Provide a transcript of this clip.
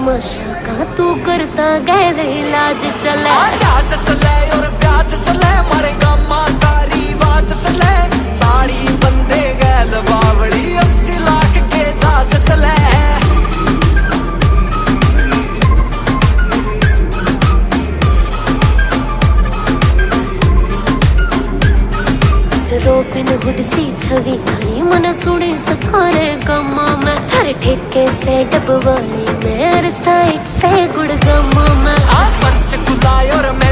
तमाशा का तू करता गैर इलाज चले लाज चले और प्याज चले मारे गामा का रिवाज चले साड़ी बंदे गैल बावड़ी 80 लाख के जाज चले रोबिन हुड सी छवि थारी मन सुने सथारे गमा में थारे ठेके से डबवाने मेरे साइड से गुड़गमा में पंचकुला और मैं